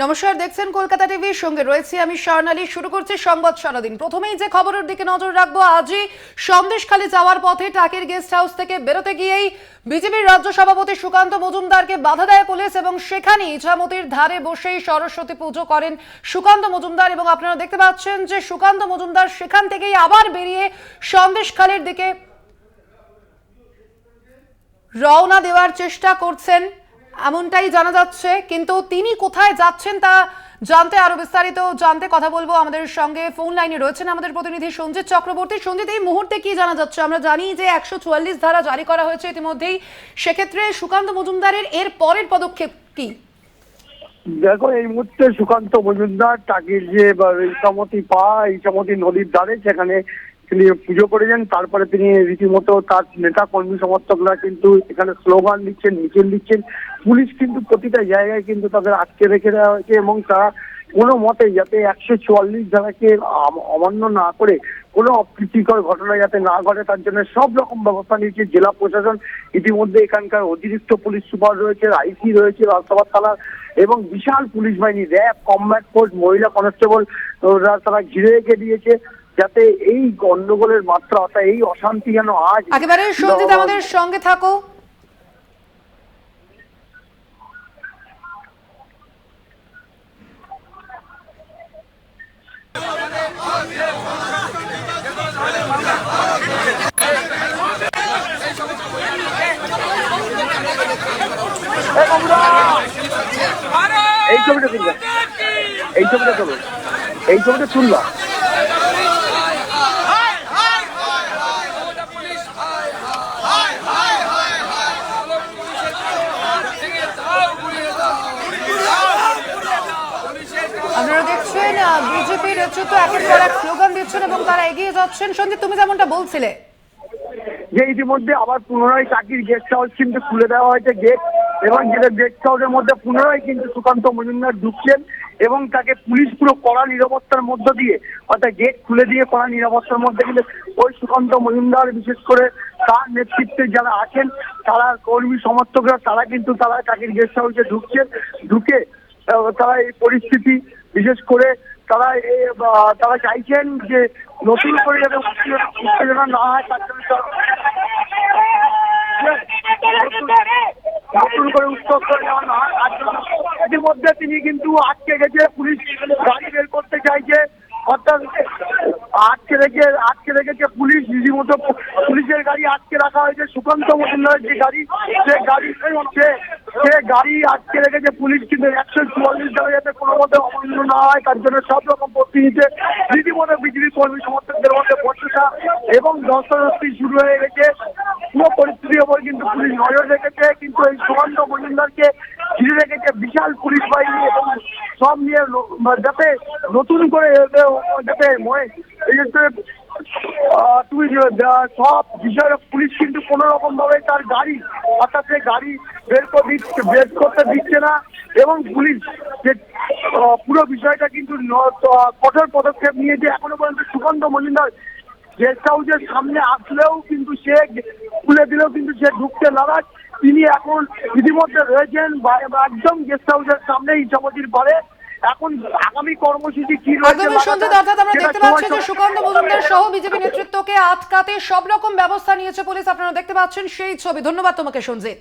নমস্কার, দেখছেন কলকাতা টিভির সঙ্গে রয়েছে আমি স্বর্ণালী। শুরু করছি সংবাদ সারাদিন। প্রথমেই যে খবরের দিকে নজর রাখবো, আজই সন্দেশখালী যাওয়ার পথে টাকির গেস্ট হাউস থেকে বেরোতে গিয়েই বিজেপির রাজ্য সভাপতি সুকান্ত মজুমদারকে বাধা দেয় পুলিশ এবং সেখানেই ইছামতির ধারে বসেই সরস্বতী পুজো করেন সুকান্ত মজুমদার। এবং আপনারা দেখতে পাচ্ছেন যে সুকান্ত মজুমদার সেখান থেকেই আবার বেরিয়ে সন্দেশখালীর দিকে রওনা দেওয়ার চেষ্টা করছেন এমনটাই জানা যাচ্ছে, কিন্তু তিনি কোথায় যাচ্ছেন তা জানতে আরো বিস্তারিত জানতে কথা বলবো। আমাদের সঙ্গে ফোন লাইনে রয়েছেন আমাদের প্রতিনিধি সঞ্জিত চক্রবর্তী। সঞ্জিত, এই মুহূর্তে কি জানা যাচ্ছে? আমরা জানি যে 144 ধারা জারি করা হয়েছে ইতিমধ্যেই, সেক্ষেত্রে সুকান্ত মজুমদারের এর পরের পদক্ষেপ কি? দেখো, এই মুহূর্তে সুকান্ত মজুমদার টাকির যে ইছামতি নদীর ধারে সেখানে তিনি পুজো করেছেন। তারপরে তিনি রীতিমতো তার নেতা কর্মী সমর্থকরা কিন্তু এখানে স্লোগান দিচ্ছেন, মিছিল দিচ্ছেন। পুলিশ কিন্তু প্রতিটা জায়গায় কিন্তু তাদের আটকে রেখে দেওয়া হয়েছে এবং তারা কোনো মতে যাতে 144 ধারাকে অমান্য না করে কোনো অপ্রীতিকর ঘটনা যাতে না ঘটে তার জন্য সব রকম ব্যবস্থা নিয়েছে জেলা প্রশাসন। ইতিমধ্যে এখানকার অতিরিক্ত পুলিশ সুপার রয়েছে, আইসি রয়েছে রাজসভা থানার, এবং বিশাল পুলিশ বাহিনী, র্যাব, কমব্যাট ফোর্স, মহিলা কনস্টেবল তারা ঘিরে রেখে দিয়েছে যাতে এই গন্ডগোলের মাত্রা অর্থাৎ এই অশান্তি যেন আজ একেবারে। সঞ্জিত, আমাদের সঙ্গে থাকো। এই ছবিটা তুলবা, এই ছবিটা তোলো, এই ছবিটা তুলবা। আপনারা দেখছেন বিজেপি নেতৃত্ব একের পর এক স্লোগান দিচ্ছেন এবং তারা এগিয়ে যাচ্ছেন। সঞ্জিত, তুমি যেমনটা বলছিলে যে ইতিমধ্যে আবার পুনরায় টাকির গেস্ট হাউস কিন্তু খুলে দেওয়া হয়েছে গেট, এবং যেটা গেস্ট হাউসের মধ্যে পুনরায় কিন্তু সুকান্ত মজুমদার ঢুকছেন এবং তাকে পুলিশ পুরো কড়া নিরাপত্তার মধ্য দিয়ে অর্থাৎ গেট খুলে দিয়ে কড়া নিরাপত্তার মধ্যে কিন্তু ওই সুকান্ত মজুমদার বিশেষ করে তার নেতৃত্বে যারা আছেন তারা কর্মী সমর্থকরা তারা কিন্তু তারা টাকির গেস্ট হাউসে ঢুকে তারা এই পরিস্থিতি বিশেষ করে তারা চাইছেন যে নতুন করে যাতে উত্তেজনা না হয় তার জন্য নতুন করে উত্তর করে নেওয়া না হয় তার জন্য ইতিমধ্যে তিনি কিন্তু আটকে গেছে, পুলিশ গাড়ি বের করতে চাইছে, অর্থাৎ আটকে রেখেছে পুলিশ। রীতিমতো পুলিশের গাড়ি আটকে রাখা হয়েছে। সুকান্ত মজুমদারের যে গাড়ি সে গাড়ি আটকে রেখেছে পুলিশ, কিন্তু 144 ধারা যাতে কোনো মতে অমান্য না হয় তার জন্য সব রকম প্রস্তুতি নিচ্ছে। রীতিমতো বিজেপি কর্মী সমর্থকদের মধ্যে বর্ষা এবং ধস্তাধস্তি শুরু হয়ে গেছে। পুরো পরিস্থিতির ওপর কিন্তু পুলিশ নজর রেখেছে, কিন্তু এই সুকান্ত মজুমদারকে ঘিরে রেখেছে বিশাল পুলিশ বাহিনী এবং সব নিয়ে যাতে নতুন করে যাতে তুমি সব বিষয়ে পুলিশ কিন্তু কোন রকম ভাবে তার গাড়ি অর্থাৎ সে গাড়ি বের করতে দিচ্ছে না, এবং পুলিশ যে পুরো বিষয়টা কিন্তু কঠোর পদক্ষেপ নিয়েছে। এখনো পর্যন্ত সুকান্ত মজুমদার গেস্ট হাউসের সামনে আসলেও কিন্তু সে খুলে দিলেও কিন্তু সে ঢুকতে নারাজ। তিনি এখন ইতিমধ্যে রয়েছেন একদম গেস্ট হাউসের সামনে ইছামতির পারে। এখন আগামী কর্মসূচি কি রয়েছে অর্থাৎ আমরা দেখতে পাচ্ছি যে সুকান্ত মজুমদার সহ বিজেপি নেতৃত্বকে আটকাতে সব রকম ব্যবস্থা নিয়েছে পুলিশ। আপনারা দেখতে পাচ্ছেন সেই ছবি। ধন্যবাদ তোমাকে সঞ্জিত।